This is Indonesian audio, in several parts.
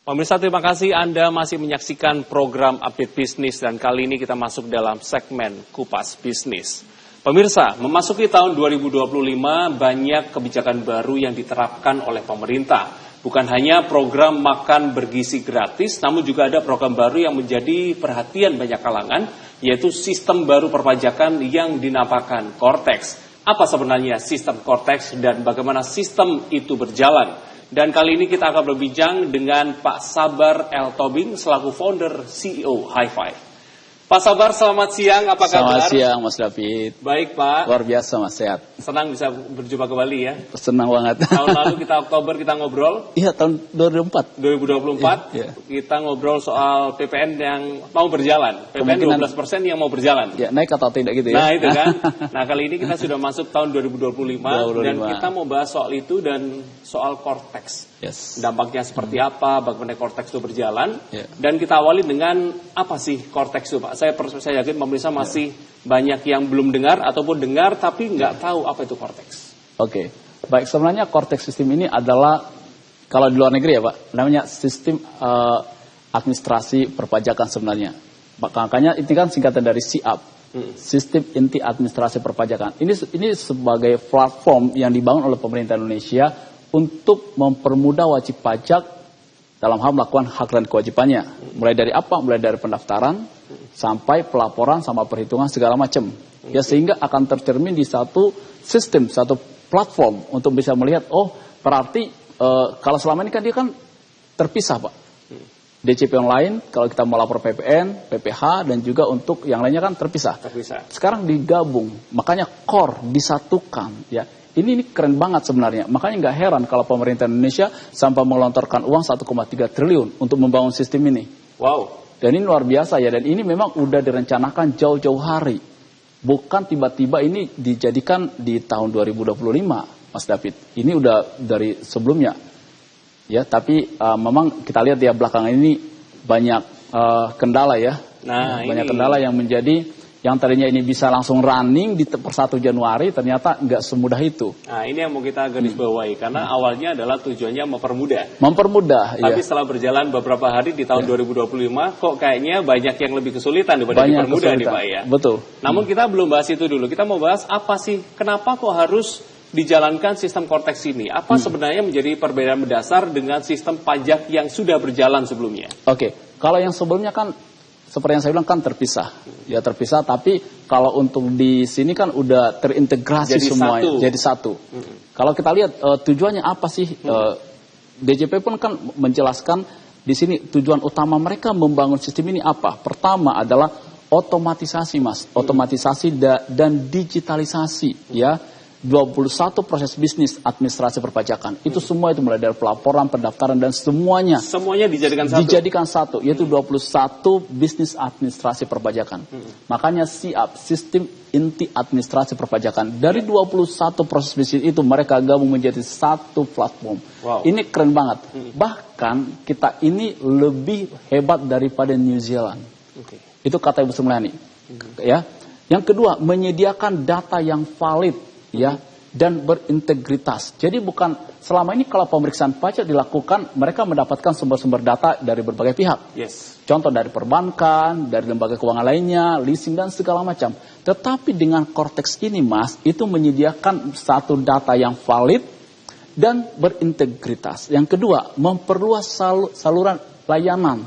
Pemirsa, terima kasih Anda masih menyaksikan program Update Bisnis dan kali ini kita masuk dalam segmen Kupas Bisnis. Pemirsa, memasuki tahun 2025 banyak kebijakan baru yang diterapkan oleh pemerintah. Bukan hanya program makan bergizi gratis, namun juga ada program baru yang menjadi perhatian banyak kalangan, yaitu sistem baru perpajakan yang dinamakan Cortex. Apa sebenarnya sistem Cortex dan bagaimana sistem itu berjalan? Dan kali ini kita akan berbincang dengan Pak Sabar L. Tobing selaku founder CEO Hi-Fi. Pak Sabar, selamat siang, apa kabar? Selamat siang Mas David. Baik Pak. Luar biasa Mas, sehat. Senang bisa berjumpa kembali ya. Senang banget. Tahun lalu Oktober kita ngobrol. Iya, tahun 2024. 2024 iya. Kita ngobrol soal PPN yang mau berjalan. PPN 12% yang mau berjalan. Ya, naik atau tidak gitu ya. Nah itu kan. Nah kali ini kita sudah masuk tahun 2025 dan kita mau bahas soal itu dan soal Cortex. Yes. Dampaknya seperti apa, bagaimana Cortex itu berjalan. Yeah. Dan kita awali dengan apa sih Cortex itu Pak? Saya yakin pemirsa masih banyak yang belum dengar ataupun dengar tapi nggak tahu apa itu Cortex. Oke. Baik, sebenarnya Cortex sistem ini adalah, kalau di luar negeri ya Pak, namanya sistem administrasi perpajakan sebenarnya. Makanya ini kan singkatan dari SIAP. Sistem Inti Administrasi Perpajakan. Ini sebagai platform yang dibangun oleh pemerintah Indonesia untuk mempermudah wajib pajak dalam hal melakukan hak dan kewajibannya. Mulai dari apa? Mulai dari pendaftaran sampai pelaporan sama perhitungan segala macam. Ya, sehingga akan tercermin di satu sistem, satu platform untuk bisa melihat, oh berarti kalau selama ini kan dia kan terpisah Pak. DCP online, kalau kita mau lapor PPN, PPH, dan juga untuk yang lainnya kan terpisah. Sekarang digabung, makanya core disatukan. Ya, ini keren banget sebenarnya. Makanya nggak heran kalau pemerintah Indonesia sampai melontarkan uang 1,3 triliun untuk membangun sistem ini. Wow. Dan ini luar biasa ya. Dan ini memang udah direncanakan jauh-jauh hari. Bukan tiba-tiba ini dijadikan di tahun 2025, Mas David. Ini udah dari sebelumnya. Ya, tapi memang kita lihat ya belakangan ini banyak kendala ya. Nah, banyak ini kendala yang menjadi, yang tadinya ini bisa langsung running di per 1 Januari ternyata nggak semudah itu. Nah, ini yang mau kita garis bawahi karena awalnya adalah tujuannya mempermudah. Mempermudah. Tapi setelah berjalan beberapa hari di tahun 2025 kok kayaknya banyak yang lebih kesulitan daripada dipermudah nih Pak ya. Betul. Namun kita belum bahas itu dulu. Kita mau bahas apa sih, kenapa kok harus dijalankan sistem Cortex ini? Apa sebenarnya menjadi perbedaan mendasar dengan sistem pajak yang sudah berjalan sebelumnya? Oke, kalau yang sebelumnya kan seperti yang saya bilang kan terpisah. Ya terpisah, tapi kalau untuk di sini kan udah terintegrasi semuanya. Jadi satu. Kalau kita lihat tujuannya apa sih? DJP pun kan menjelaskan di sini tujuan utama mereka membangun sistem ini apa? Pertama adalah otomatisasi Mas. Otomatisasi dan digitalisasi ya. 21 proses bisnis administrasi perpajakan. Itu semua itu mulai dari pelaporan, pendaftaran dan semuanya. Semuanya dijadikan satu. Dijadikan satu, yaitu 21 bisnis administrasi perpajakan. Makanya SIAP, Sistem Inti Administrasi Perpajakan. Dari 21 proses bisnis itu mereka gabung menjadi satu platform. Wow. Ini keren banget. Bahkan kita ini lebih hebat daripada New Zealand. Itu kata Ibu Sri Mulyani. Ya. Yang kedua, menyediakan data yang valid. Ya, dan berintegritas. Jadi bukan selama ini kalau pemeriksaan pajak dilakukan, mereka mendapatkan sumber-sumber data dari berbagai pihak. Yes. Contoh dari perbankan, dari lembaga keuangan lainnya, leasing dan segala macam. Tetapi dengan Cortex ini Mas, itu menyediakan satu data yang valid dan berintegritas. Yang kedua, memperluas saluran layanan.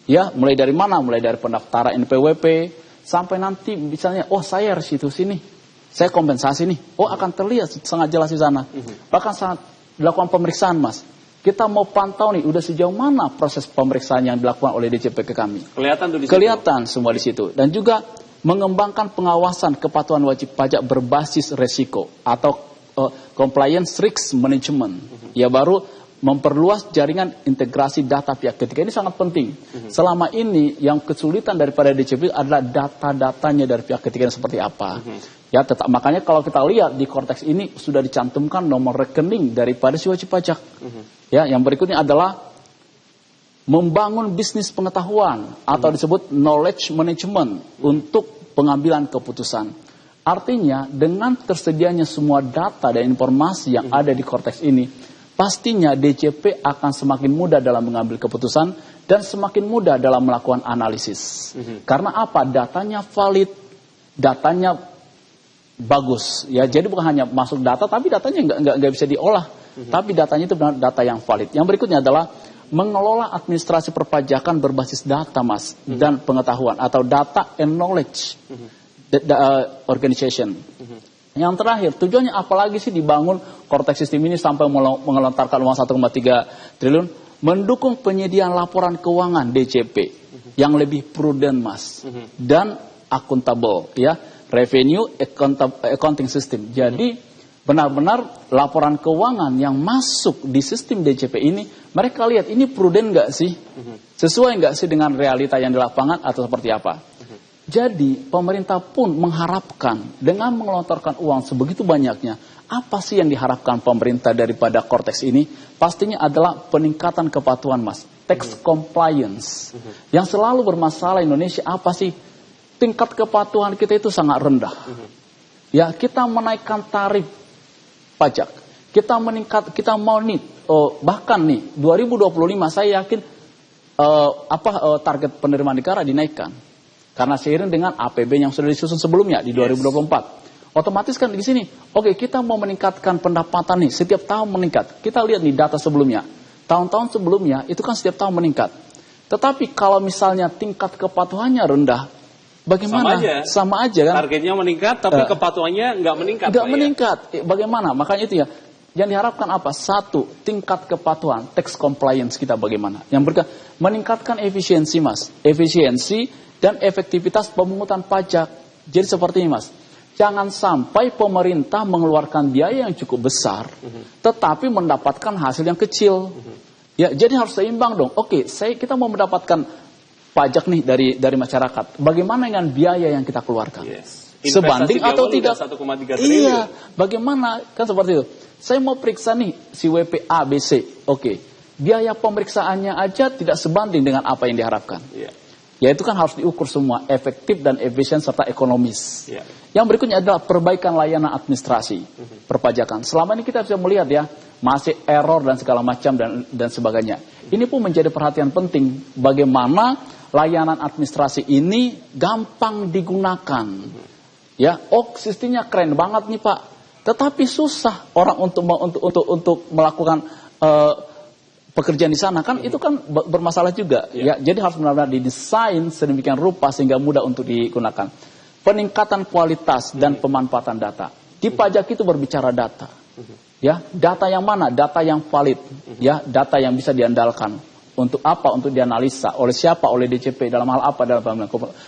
Ya, mulai dari mana? Mulai dari pendaftaran NPWP sampai nanti misalnya, oh saya residu sini. Saya kompensasi nih, oh akan terlihat sangat jelas di sana. Bahkan saat dilakukan pemeriksaan Mas, kita mau pantau nih, udah sejauh mana proses pemeriksaan yang dilakukan oleh DJP ke kami. Kelihatan tuh di situ. Kelihatan semua di situ. Dan juga mengembangkan pengawasan kepatuhan wajib pajak berbasis resiko atau compliance risk management. Ya baru memperluas jaringan integrasi data pihak ketiga. Ini sangat penting. Selama ini yang kesulitan daripada DCP adalah data-datanya dari pihak ketiga seperti apa. Ya, tetap makanya kalau kita lihat di Cortex ini sudah dicantumkan nomor rekening daripada si wajib pajak. Ya, yang berikutnya adalah membangun bisnis pengetahuan atau disebut knowledge management untuk pengambilan keputusan. Artinya dengan tersedianya semua data dan informasi yang ada di Cortex ini, pastinya DJP akan semakin mudah dalam mengambil keputusan dan semakin mudah dalam melakukan analisis. Karena apa? Datanya valid, datanya bagus. Ya, jadi bukan hanya masuk data, tapi datanya nggak bisa diolah. Tapi datanya itu benar data yang valid. Yang berikutnya adalah mengelola administrasi perpajakan berbasis data, Mas, dan pengetahuan atau data and knowledge organization. Yang terakhir, tujuannya apalagi sih dibangun Cortex System ini sampai mengelontarkan uang 1,3 triliun? Mendukung penyediaan laporan keuangan DJP yang lebih prudent, Mas, dan akuntabel, ya, revenue accounting system. Jadi benar-benar laporan keuangan yang masuk di sistem DJP ini, mereka lihat ini prudent nggak sih, sesuai nggak sih dengan realita yang di lapangan atau seperti apa. Jadi pemerintah pun mengharapkan dengan mengelontorkan uang sebegitu banyaknya, apa sih yang diharapkan pemerintah daripada Cortex ini? Pastinya adalah peningkatan kepatuhan, Mas. Tax compliance. Yang selalu bermasalah Indonesia apa sih? Tingkat kepatuhan kita itu sangat rendah. Ya, kita menaikkan tarif pajak. Kita mau bahkan nih 2025 saya yakin target penerimaan negara dinaikkan. Karena seiring dengan APB yang sudah disusun sebelumnya di 2024. Otomatis kan di sini, oke, kita mau meningkatkan pendapatan nih, setiap tahun meningkat. Kita lihat nih data sebelumnya. Tahun-tahun sebelumnya itu kan setiap tahun meningkat. Tetapi kalau misalnya tingkat kepatuhannya rendah, bagaimana? Sama aja kan? Targetnya meningkat, tapi kepatuhannya nggak meningkat. Nggak meningkat. Bagaimana? Makanya itu ya. Yang diharapkan apa? Satu, tingkat kepatuhan, tax compliance kita bagaimana? Yang berikutnya, meningkatkan efisiensi, Mas. Efisiensi dan efektivitas pemungutan pajak. Jadi seperti ini, Mas. Jangan sampai pemerintah mengeluarkan biaya yang cukup besar, tetapi mendapatkan hasil yang kecil. Ya, jadi harus seimbang dong. Oke, kita mau mendapatkan pajak nih dari masyarakat. Bagaimana dengan biaya yang kita keluarkan? Sebanding atau tidak? 1,3 triliun. Iya, bagaimana? Kan seperti itu. Saya mau periksa nih si WP ABC. Oke, biaya pemeriksaannya aja tidak sebanding dengan apa yang diharapkan. Ya itu kan harus diukur semua, efektif dan efisien serta ekonomis. Yang berikutnya adalah perbaikan layanan administrasi perpajakan. Selama ini kita bisa melihat ya, masih error dan segala macam dan sebagainya. Ini pun menjadi perhatian penting bagaimana layanan administrasi ini gampang digunakan. Ya, sistemnya keren banget nih Pak. Tetapi susah orang untuk melakukan pekerjaan di sana kan itu kan bermasalah juga ya. Jadi harus benar-benar didesain sedemikian rupa sehingga mudah untuk digunakan. Peningkatan kualitas dan pemanfaatan data. Di pajak itu berbicara data. Ya, data yang mana? Data yang valid. Ya, data yang bisa diandalkan. Untuk apa? Untuk dianalisa oleh siapa? Oleh DJP dalam hal apa dalam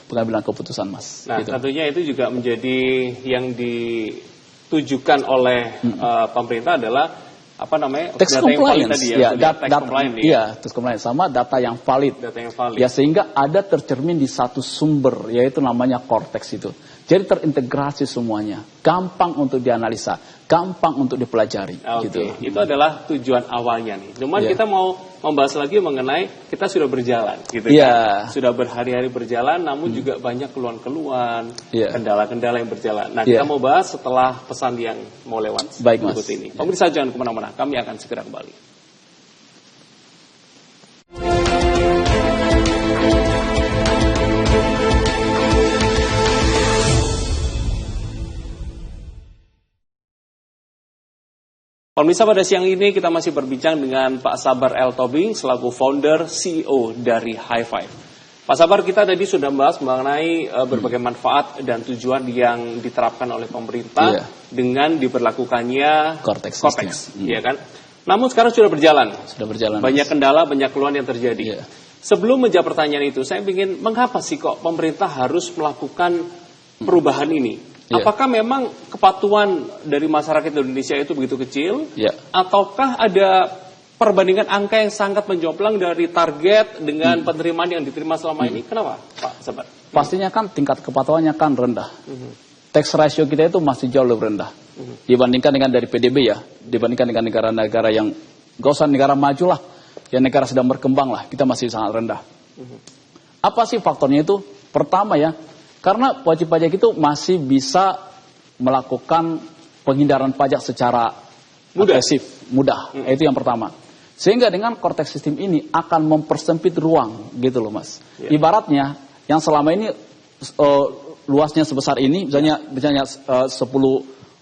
pengambilan keputusan, Mas. Nah, gitu. tentunya itu juga menjadi yang ditujukan oleh pemerintah adalah apa namanya, tax data yang valid compliance, tadi ya, tax compliance, iya, tax compliance sama data yang valid. Data yang valid. Ya, sehingga ada tercermin di satu sumber, yaitu namanya Cortex itu. Jadi terintegrasi semuanya, gampang untuk dianalisa, gampang untuk dipelajari. Gitu. Itu adalah tujuan awalnya nih. Cuman kita mau membahas lagi mengenai kita sudah berjalan, gitu kan? Sudah berhari-hari berjalan, namun juga banyak keluhan-keluhan, kendala-kendala yang berjalan. Nah, kita mau bahas setelah pesan yang mau lewat berikut ini. Pemirsa jangan kemana-mana, kami akan segera kembali. Pemirsa, pada siang ini kita masih berbincang dengan Pak Sabar L. Tobing selaku founder CEO dari High Five. Pak Sabar, kita tadi sudah membahas mengenai berbagai manfaat dan tujuan yang diterapkan oleh pemerintah dengan diberlakukannya Cortex, ya kan? Namun sekarang sudah berjalan. Banyak kendala, banyak keluhan yang terjadi. Sebelum menjawab pertanyaan itu, saya ingin mengapa sih kok pemerintah harus melakukan perubahan ini? Apakah memang kepatuhan dari masyarakat Indonesia itu begitu kecil? Ataukah ada perbandingan angka yang sangat menjomplang dari target dengan penerimaan yang diterima selama ini? Kenapa, Pak Sabar? Pastinya kan tingkat kepatuhannya kan rendah. Tax ratio kita itu masih jauh lebih rendah. Dibandingkan dengan dari PDB ya. Dibandingkan dengan negara-negara yang, gak usah negara maju lah. Ya negara sedang berkembang lah. Kita masih sangat rendah. Apa sih faktornya itu? Pertama ya, karena wajib pajak itu masih bisa melakukan penghindaran pajak secara agresif, mudah. Itu yang pertama. Sehingga dengan korteks sistem ini akan mempersempit ruang, gitu loh Mas. Ibaratnya yang selama ini luasnya sebesar ini, misalnya 10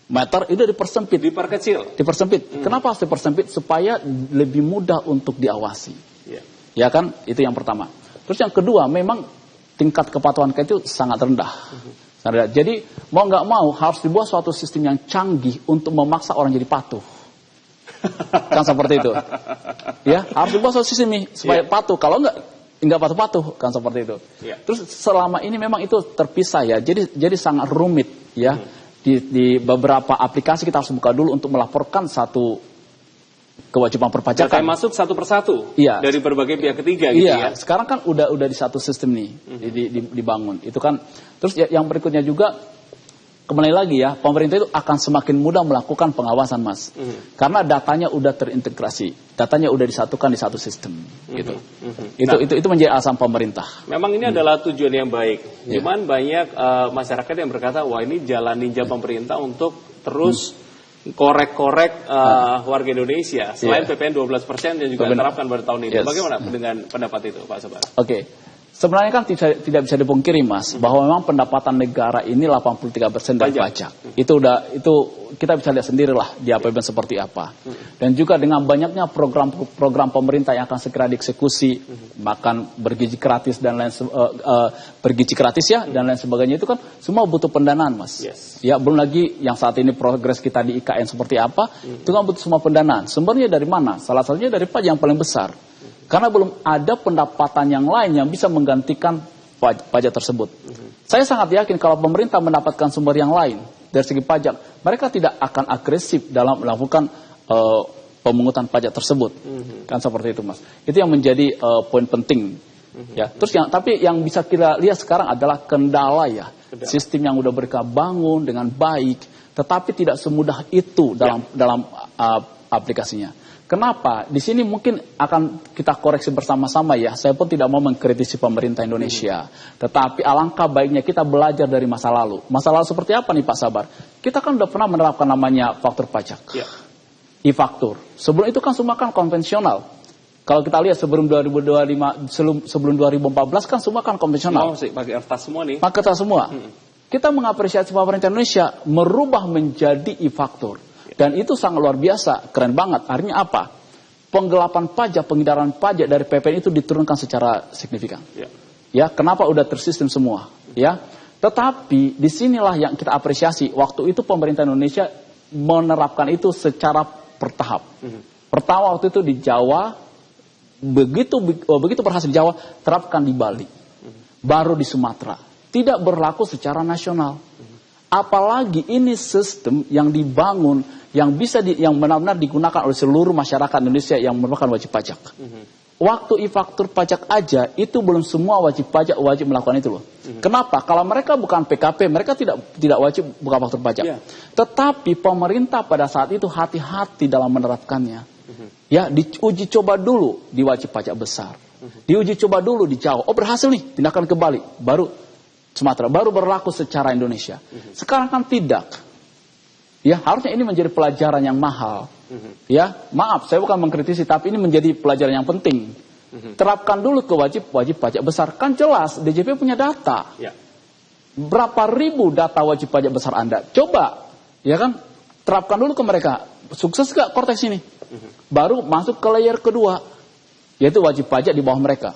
meter, itu dipersempit. Dipersempit. Kenapa harus dipersempit? Supaya lebih mudah untuk diawasi. Ya kan? Itu yang pertama. Terus yang kedua, memang tingkat kepatuhan itu sangat rendah. Jadi mau nggak mau harus dibuat suatu sistem yang canggih untuk memaksa orang jadi patuh. Kan seperti itu. Ya, harus dibuat suatu sistem nih supaya patuh. Kalau nggak patuh-patuh, kan seperti itu. Terus selama ini memang itu terpisah ya. Jadi sangat rumit ya. Di beberapa aplikasi kita harus buka dulu untuk melaporkan satu kewajiban perpajakan. Saya masuk satu persatu dari berbagai pihak ketiga gitu ya. Sekarang kan udah di satu sistem nih dibangun. Itu kan. Terus yang berikutnya juga kembali lagi ya, pemerintah itu akan semakin mudah melakukan pengawasan Mas. Karena datanya udah terintegrasi. Datanya udah disatukan di satu sistem gitu. Itu menjadi alasan pemerintah. Memang ini adalah tujuan yang baik. Cuman banyak masyarakat yang berkata, wah ini jalan ninja pemerintah untuk terus korek-korek warga Indonesia selain PPN 12% yang juga diterapkan pada tahun ini. Bagaimana dengan pendapat itu Pak Sabar? Oke. Sebenarnya kan tidak bisa dipungkiri Mas bahwa memang pendapatan negara ini 83% dari pajak. Itu kita bisa lihat sendirilah di APBN seperti apa. Dan juga dengan banyaknya program pemerintah yang akan segera dieksekusi, makan bergizi gratis dan lain bergizi gratis ya dan lain sebagainya, itu kan semua butuh pendanaan Mas. Ya, belum lagi yang saat ini progres kita di IKN seperti apa, itu kan butuh semua pendanaan. Sumbernya dari mana? Salah satunya dari pajak yang paling besar. Karena belum ada pendapatan yang lain yang bisa menggantikan pajak tersebut. Saya sangat yakin kalau pemerintah mendapatkan sumber yang lain dari segi pajak, mereka tidak akan agresif dalam melakukan pemungutan pajak tersebut. Kan seperti itu Mas. Itu yang menjadi poin penting. Ya. Terus tapi yang bisa kita lihat sekarang adalah kendala ya. Sistem yang udah mereka bangun dengan baik, tetapi tidak semudah itu dalam aplikasinya. Kenapa? Di sini mungkin akan kita koreksi bersama-sama ya. Saya pun tidak mau mengkritisi pemerintah Indonesia. Tetapi alangkah baiknya kita belajar dari masa lalu. Masa lalu seperti apa nih Pak Sabar? Kita kan udah pernah menerapkan namanya faktur pajak. E-faktur. Sebelum itu kan semua kan konvensional. Kalau kita lihat sebelum 2025, sebelum 2014 kan semua kan konvensional. Pakai kertas semua nih. Pakai kertas semua. Kita mengapresiasi pemerintah Indonesia merubah menjadi e-faktur. Dan itu sangat luar biasa, keren banget. Artinya apa? Penggelapan pajak, penghindaran pajak dari PPN itu diturunkan secara signifikan. Ya, kenapa udah tersistem semua? Ya, tetapi disinilah yang kita apresiasi. Waktu itu pemerintah Indonesia menerapkan itu secara bertahap. Pertama waktu itu di Jawa, begitu berhasil di Jawa, terapkan di Bali, baru di Sumatera. Tidak berlaku secara nasional. Apalagi ini sistem yang dibangun yang bisa yang benar-benar digunakan oleh seluruh masyarakat Indonesia yang merupakan wajib pajak. Waktu e-faktur pajak aja itu belum semua wajib pajak wajib melakukan itu loh. Kenapa? Kalau mereka bukan PKP, mereka tidak wajib buka faktur pajak. Tetapi pemerintah pada saat itu hati-hati dalam menerapkannya. Ya, diuji coba dulu di wajib pajak besar. Diuji coba dulu di Jawa. Oh, berhasil nih, pindahkan ke Bali, baru Sumatera, baru berlaku secara Indonesia. Sekarang kan tidak. Ya, harusnya ini menjadi pelajaran yang mahal. Ya, maaf, saya bukan mengkritisi, tapi ini menjadi pelajaran yang penting. Terapkan dulu ke wajib pajak besar. Kan jelas, DJP punya data. Berapa ribu data wajib pajak besar Anda? Coba, ya kan? Terapkan dulu ke mereka. Sukses gak korteks ini? Baru masuk ke layer kedua, yaitu wajib pajak di bawah mereka.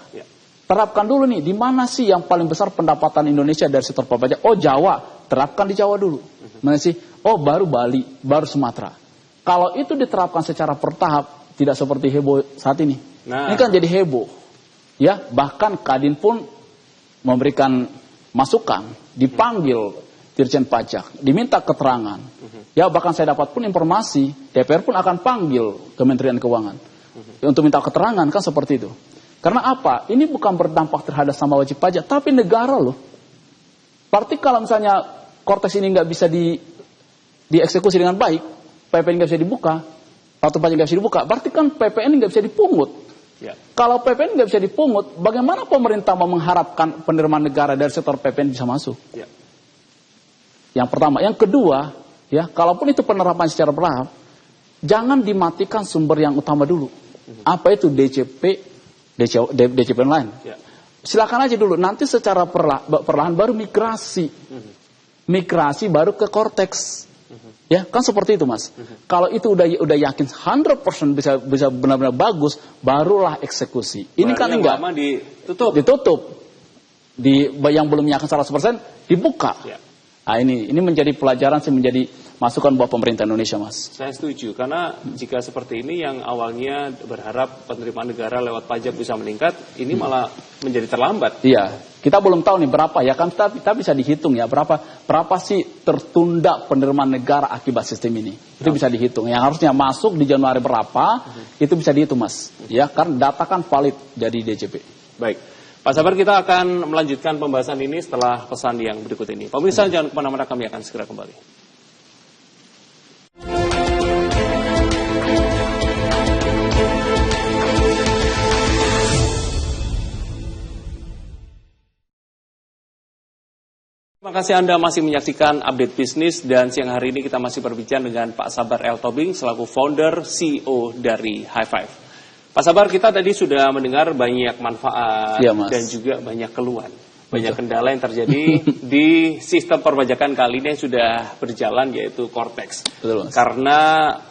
Terapkan dulu nih, di mana sih yang paling besar pendapatan Indonesia dari sektor pajak? Oh, Jawa. Terapkan di Jawa dulu. Mana sih? Oh, baru Bali, baru Sumatera. Kalau itu diterapkan secara bertahap, tidak seperti heboh saat ini. Ini kan jadi heboh. Ya, bahkan Kadin pun memberikan masukan, dipanggil Dirjen Pajak, diminta keterangan. Ya, bahkan saya dapat pun informasi, DPR pun akan panggil Kementerian Keuangan untuk minta keterangan, kan seperti itu. Karena apa? Ini bukan berdampak terhadap sama wajib pajak, tapi negara loh. Berarti kalau misalnya korteks ini nggak bisa dieksekusi dengan baik, PPN nggak bisa dibuka, faktur pajak nggak bisa dibuka, berarti kan PPN nggak bisa dipungut. Kalau PPN nggak bisa dipungut, bagaimana pemerintah mau mengharapkan penerimaan negara dari sektor PPN bisa masuk? Yang pertama. Yang kedua, ya, kalaupun itu penerapan secara bertahap, jangan dimatikan sumber yang utama dulu. Apa itu DCP online? Ya. Silakan aja dulu. Nanti secara perlahan baru migrasi. Migrasi baru ke Cortex. Ya, kan seperti itu, Mas. Kalau itu udah yakin 100% bisa benar-benar bagus, barulah eksekusi. Ini kan enggak. Lama ditutup. Yang belum yakin 100% dibuka. Ya. Nah, ini menjadi pelajaran sih, menjadi masukan buat pemerintah Indonesia, Mas. Saya setuju, karena jika seperti ini yang awalnya berharap penerimaan negara lewat pajak bisa meningkat, ini malah menjadi terlambat. Iya, kita belum tahu nih berapa ya, kan kita bisa dihitung ya, berapa sih tertunda penerimaan negara akibat sistem ini. Itu bisa dihitung. Yang harusnya masuk di Januari berapa, itu bisa dihitung, Mas. Ya, karena data kan valid dari DJP. Baik. Pak Sabar, kita akan melanjutkan pembahasan ini setelah pesan yang berikut ini. Pemirsa, jangan kemana-mana, kami akan segera kembali. Terima kasih Anda masih menyaksikan Update Bisnis, dan siang hari ini kita masih berbicara dengan Pak Sabar L. Tobing selaku founder CEO dari High Five. Pak Sabar, kita tadi sudah mendengar banyak manfaat dan juga banyak keluhan. Banyak kendala yang terjadi di sistem perpajakan kali ini yang sudah berjalan, yaitu Cortex. Betul, Mas. Karena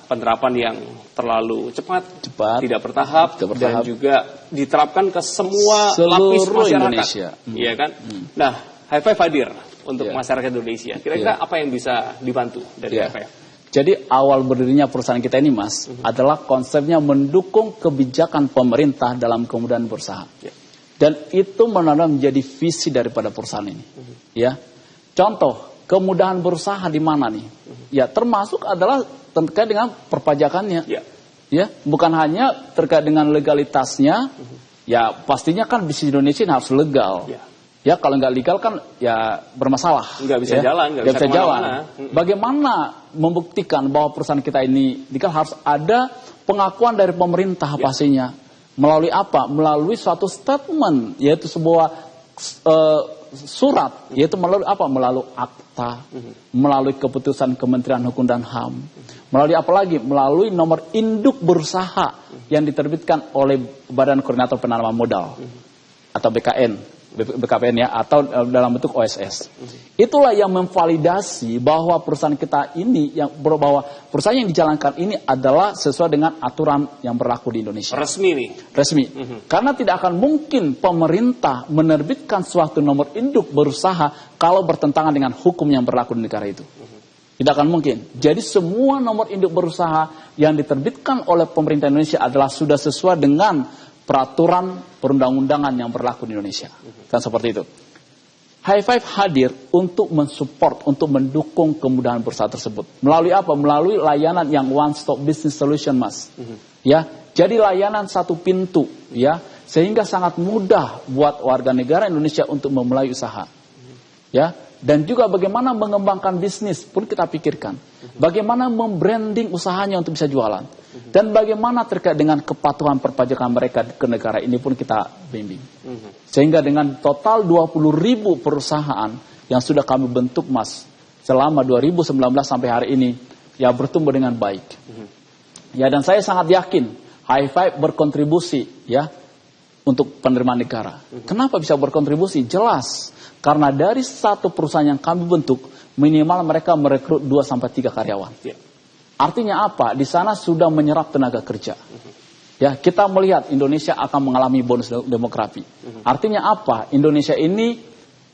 penerapan yang terlalu cepat, tidak bertahap, dan juga diterapkan ke semua lapis masyarakat. Indonesia. Iya kan? Nah, High Five hadir untuk masyarakat Indonesia. Kira-kira apa yang bisa dibantu dari High Five? Jadi awal berdirinya perusahaan kita ini, Mas, adalah konsepnya mendukung kebijakan pemerintah dalam kemudahan berusaha. Dan itu benar-benar menjadi visi daripada perusahaan ini. Ya, contoh kemudahan berusaha di mana nih? Ya, termasuk adalah terkait dengan perpajakannya. Ya, bukan hanya terkait dengan legalitasnya. Ya, pastinya kan bisnis Indonesia harus legal. Ya, kalau nggak legal kan ya bermasalah. Nggak bisa jalan, nggak bisa jalan. Bagaimana membuktikan bahwa perusahaan kita ini kan harus ada pengakuan dari pemerintah pastinya. Melalui apa? Melalui suatu statement, yaitu sebuah surat, yaitu melalui apa? Melalui akta, melalui keputusan Kementerian Hukum dan HAM. Melalui apa lagi? Melalui nomor induk berusaha yang diterbitkan oleh Badan Koordinator Penanaman Modal atau BKPN ya, atau dalam bentuk OSS. Itulah yang memvalidasi bahwa perusahaan kita ini, bahwa perusahaan yang dijalankan ini adalah sesuai dengan aturan yang berlaku di Indonesia. Resmi nih. Resmi. Karena tidak akan mungkin pemerintah menerbitkan suatu nomor induk berusaha kalau bertentangan dengan hukum yang berlaku di negara itu. Tidak akan mungkin. Jadi semua nomor induk berusaha yang diterbitkan oleh pemerintah Indonesia adalah sudah sesuai dengan peraturan perundang-undangan yang berlaku di Indonesia. Kan seperti itu. High Five hadir untuk mensupport, untuk mendukung kemudahan berusaha tersebut. Melalui apa? Melalui layanan yang one stop business solution, Mas. Ya, jadi layanan satu pintu, ya, sehingga sangat mudah buat warga negara Indonesia untuk memulai usaha. Ya, dan juga bagaimana mengembangkan bisnis pun kita pikirkan. Bagaimana membranding usahanya untuk bisa jualan. Dan bagaimana terkait dengan kepatuhan perpajakan mereka ke negara ini pun kita bimbing. Sehingga dengan total 20.000 perusahaan yang sudah kami bentuk, Mas, selama 2019 sampai hari ini, ya bertumbuh dengan baik. Ya, dan saya sangat yakin High Five berkontribusi ya untuk penerimaan negara. Kenapa bisa berkontribusi? Jelas. Karena dari satu perusahaan yang kami bentuk, minimal mereka merekrut 2-3 karyawan. Artinya apa? Di sana sudah menyerap tenaga kerja. Ya, kita melihat Indonesia akan mengalami bonus demografi. Artinya apa? Indonesia ini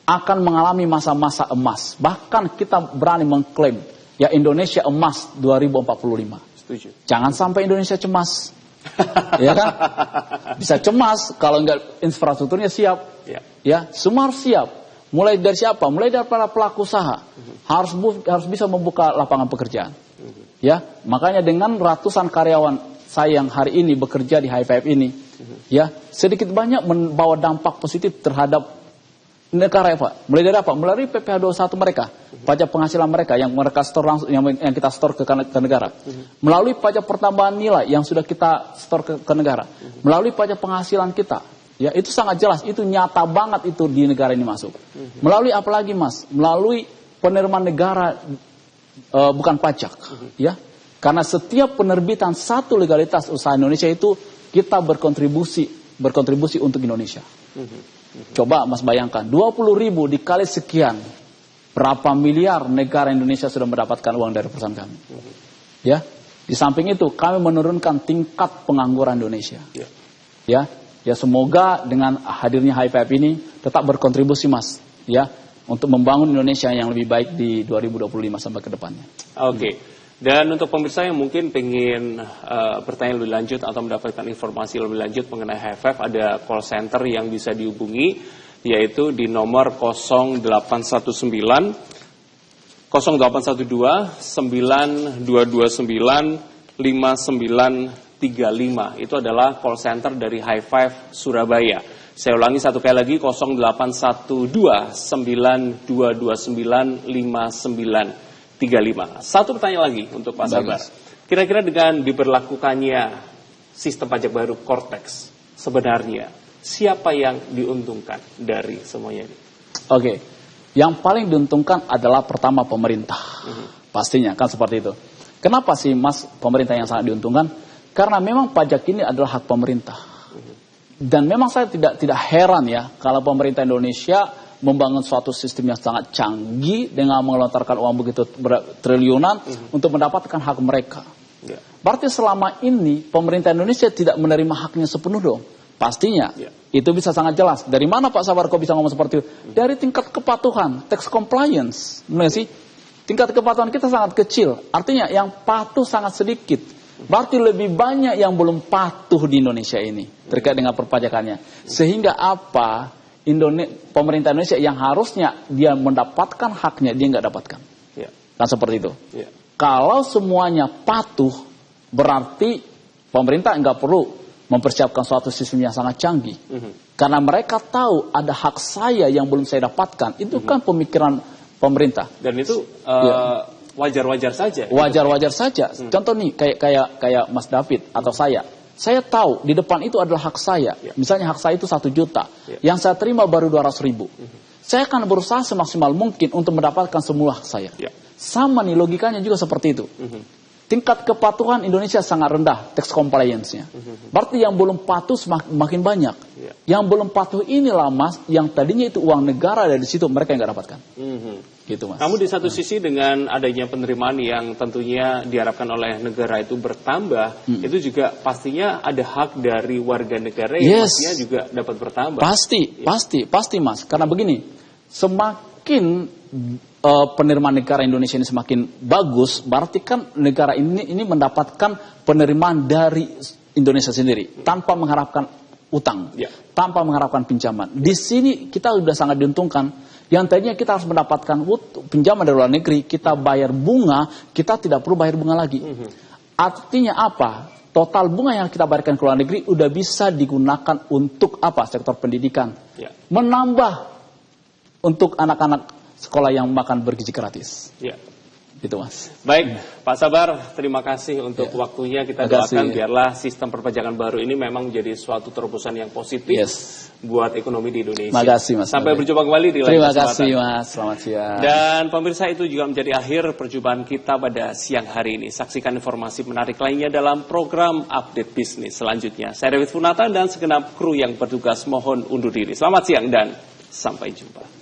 akan mengalami masa-masa emas. Bahkan kita berani mengklaim, ya Indonesia emas 2045. Setuju. Jangan sampai Indonesia cemas. Ya kan? Bisa cemas kalau enggak infrastrukturnya siap. Ya, semua harus siap. Mulai dari siapa? Mulai dari para pelaku usaha. Harus bisa membuka lapangan pekerjaan. Ya, makanya dengan ratusan karyawan saya yang hari ini bekerja di High Five ini, ya, sedikit banyak membawa dampak positif terhadap negara, Pak. Mulai dari apa? Melalui PPh 21 mereka, pajak penghasilan mereka yang mereka store langsung, yang kita store ke negara. Melalui pajak pertambahan nilai yang sudah kita store ke negara. Melalui pajak penghasilan kita. Ya, itu sangat jelas, itu nyata banget itu di negara ini masuk. Melalui apa lagi, Mas? Melalui penerimaan negara bukan pajak, ya. Karena setiap penerbitan satu legalitas usaha Indonesia itu kita berkontribusi untuk Indonesia. Coba Mas bayangkan, 20.000 dikali sekian, berapa miliar negara Indonesia sudah mendapatkan uang dari perusahaan kami. Ya, di samping itu kami menurunkan tingkat pengangguran Indonesia. Ya, semoga dengan hadirnya HIPF ini tetap berkontribusi Mas, ya, untuk membangun Indonesia yang lebih baik di 2025 sampai ke depannya. Oke. Dan untuk pemirsa yang mungkin pengen bertanya lebih lanjut atau mendapatkan informasi lebih lanjut mengenai HIPF, ada call center yang bisa dihubungi, yaitu di nomor 0812 9229 5935. Itu adalah call center dari HIPF Surabaya. Saya ulangi satu kali lagi, 0812 9229 5935. Satu pertanyaan lagi untuk Pak Sabar. Kira-kira dengan diberlakukannya sistem pajak baru Cortex, sebenarnya siapa yang diuntungkan dari semuanya ini? Oke, yang paling diuntungkan adalah pertama pemerintah. Pastinya kan seperti itu. Kenapa sih Mas pemerintah yang sangat diuntungkan? Karena memang pajak ini adalah hak pemerintah. Dan memang saya tidak heran ya kalau pemerintah Indonesia membangun suatu sistem yang sangat canggih dengan mengelontarkan uang begitu triliunan untuk mendapatkan hak mereka. Berarti selama ini pemerintah Indonesia tidak menerima haknya sepenuh dong. Pastinya itu bisa sangat jelas. Dari mana Pak Sabar kok bisa ngomong seperti itu? Dari tingkat kepatuhan, tax compliance. Benar sih? Tingkat kepatuhan kita sangat kecil. Artinya yang patuh sangat sedikit. Berarti lebih banyak yang belum patuh di Indonesia ini terkait dengan perpajakannya. Sehingga apa? Pemerintah Indonesia yang harusnya dia mendapatkan haknya, dia nggak dapatkan. Kan seperti itu. Kalau semuanya patuh, berarti pemerintah nggak perlu mempersiapkan suatu sistem yang sangat canggih. Karena mereka tahu ada hak saya yang belum saya dapatkan. Itu kan pemikiran pemerintah. Dan itu wajar-wajar saja. Wajar-wajar saja. Contoh nih, kayak Mas David atau saya tahu di depan itu adalah hak saya. Misalnya hak saya itu 1 juta. Yang saya terima baru 200.000. Saya akan berusaha semaksimal mungkin untuk mendapatkan semua hak saya. Sama nih logikanya juga seperti itu. Tingkat kepatuhan Indonesia sangat rendah, tax compliance-nya. Berarti yang belum patuh makin banyak. Yang belum patuh inilah Mas, yang tadinya itu uang negara dari situ mereka yang nggak dapatkan. Gitu Mas. Namun di satu sisi dengan adanya penerimaan yang tentunya diharapkan oleh negara itu bertambah, itu juga pastinya ada hak dari warga negara yang pastinya juga dapat bertambah. Pasti Mas. Karena begini, semakin penerimaan negara Indonesia ini semakin bagus, berarti kan negara ini mendapatkan penerimaan dari Indonesia sendiri tanpa mengharapkan utang, tanpa mengharapkan pinjaman. Di sini kita sudah sangat diuntungkan. Yang tadinya kita harus mendapatkan pinjaman dari luar negeri, kita bayar bunga, kita tidak perlu bayar bunga lagi. Artinya apa? Total bunga yang kita bayarkan ke luar negeri udah bisa digunakan untuk apa? Sektor pendidikan. Menambah untuk anak-anak sekolah yang makan bergizi gratis. Gitu Mas. Baik, Pak Sabar, terima kasih untuk waktunya. Kita doakan biarlah sistem perpajakan baru ini memang menjadi suatu terobosan yang positif buat ekonomi di Indonesia. Makasih Mas. Sampai berjumpa kembali di lain kesempatan. Terima kasih Mas, selamat siang. Dan pemirsa, itu juga menjadi akhir perjumpaan kita pada siang hari ini. Saksikan informasi menarik lainnya dalam program Update Bisnis selanjutnya. Saya David Funata dan segenap kru yang bertugas mohon undur diri. Selamat siang dan sampai jumpa.